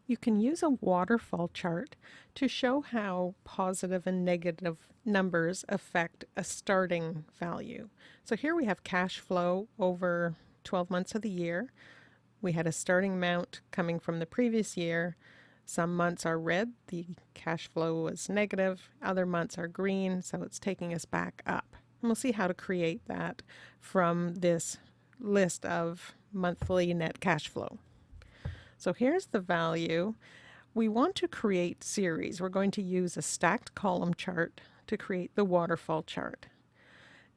You can use a waterfall chart to show how positive and negative numbers affect a starting value. So here we have cash flow over 12 months of the year. We had a starting amount coming from the previous year. Some months are red, the cash flow was negative. Other months are green, so it's taking us back up. And we'll see how to create that from this list of monthly net cash flow. So here's the value. We want to create series. We're going to use a stacked column chart to create the waterfall chart.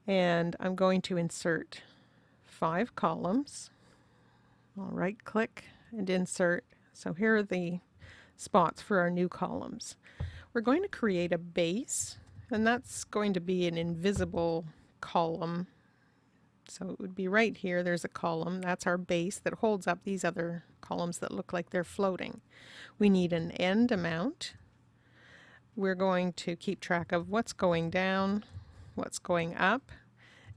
And I'm going to insert 5 columns. I'll right click and insert. So here are the spots for our new columns. We're going to create a base, and that's going to be an invisible column. So it would be right here, there's a column, that's our base that holds up these other columns that look like they're floating. We need an end amount. We're going to keep track of what's going down, what's going up,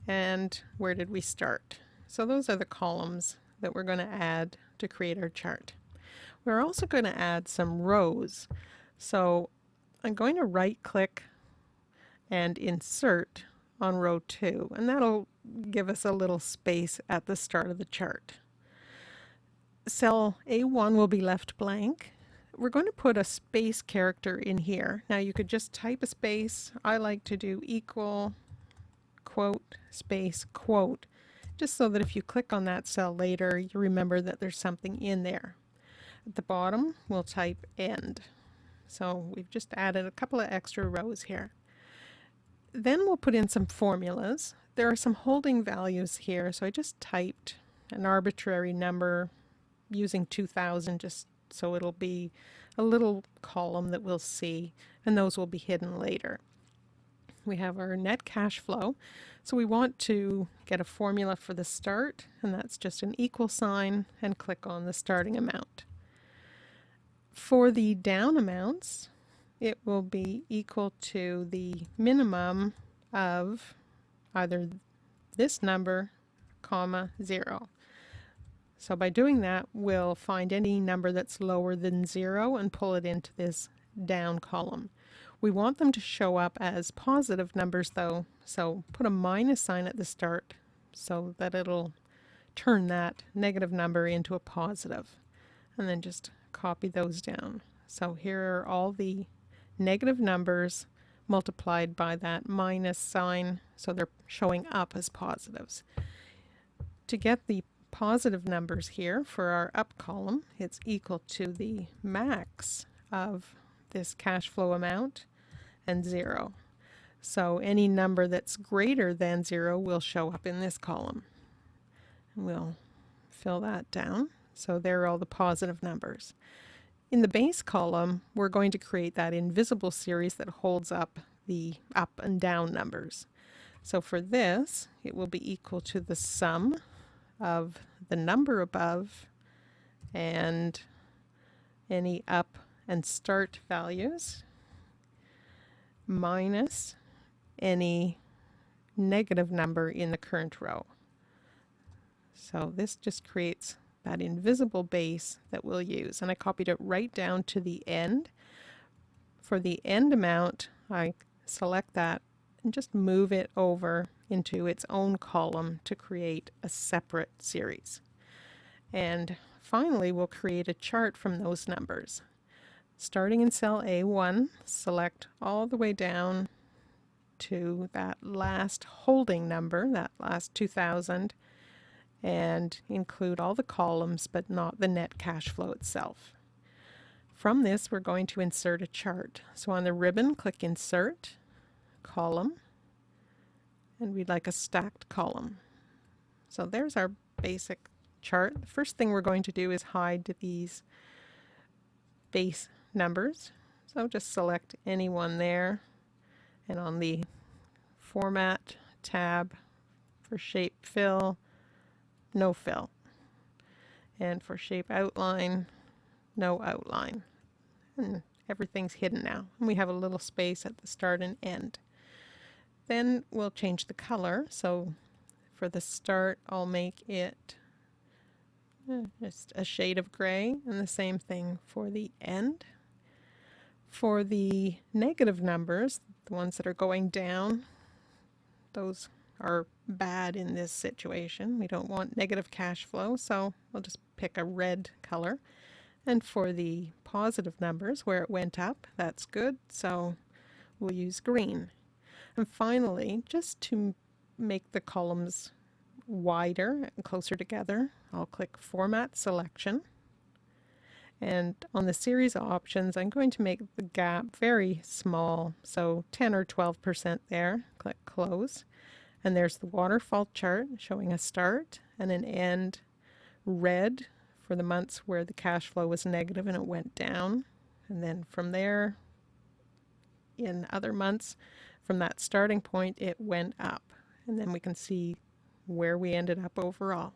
and where did we start. So those are the columns that we're going to add to create our chart. We're also going to add some rows. So I'm going to right click and insert on row 2, and that'll give us a little space at the start of the chart. Cell A1 will be left blank. We're going to put a space character in here. Now you could just type a space. I like to do equal, quote, space, quote, just so that if you click on that cell later, you remember that there's something in there. At the bottom, we'll type end. So we've just added a couple of extra rows here. Then we'll put in some formulas. There are some holding values here, so I just typed an arbitrary number using 2000 just so it'll be a little column that we'll see, and those will be hidden later. We have our net cash flow, so we want to get a formula for the start, and that's just an equal sign, and click on the starting amount. For the down amounts, it will be equal to the minimum of either this number, comma, 0. So by doing that, we'll find any number that's lower than 0 and pull it into this down column. We want them to show up as positive numbers though, so put a minus sign at the start so that it'll turn that negative number into a positive. And then just copy those down. So here are all the negative numbers multiplied by that minus sign, so they're showing up as positives. To get the positive numbers here for our up column, it's equal to the max of this cash flow amount and 0. So any number that's greater than 0 will show up in this column. And we'll fill that down. So there are all the positive numbers. In the base column, we're going to create that invisible series that holds up the up and down numbers. So for this, it will be equal to the sum of the number above and any up and start values minus any negative number in the current row. So this just creates that invisible base that we'll use, and I copied it right down to the end. For the end amount, I select that and just move it over into its own column to create a separate series. And finally, we'll create a chart from those numbers. Starting in cell A1, select all the way down to that last holding number, that last 2000, and include all the columns but not the net cash flow itself. From this, we're going to insert a chart. So on the ribbon, click Insert, Column, and we'd like a stacked column. So there's our basic chart. The first thing we're going to do is hide these base numbers. So just select any one there, and on the Format tab for Shape Fill, no fill. And for shape outline, no outline. And everything's hidden now. And we have a little space at the start and end. Then we'll change the color. So for the start, I'll make it just a shade of gray, and the same thing for the end. For the negative numbers, the ones that are going down, those are bad in this situation. We don't want negative cash flow, so we'll just pick a red color. And for the positive numbers, where it went up, that's good, so we'll use green. And finally, just to make the columns wider and closer together, I'll click Format Selection. And on the series options, I'm going to make the gap very small, so 10 or 12% there. Click Close. And there's the waterfall chart showing a start and an end, red for the months where the cash flow was negative and it went down. And then from there, in other months, from that starting point, it went up. And then we can see where we ended up overall.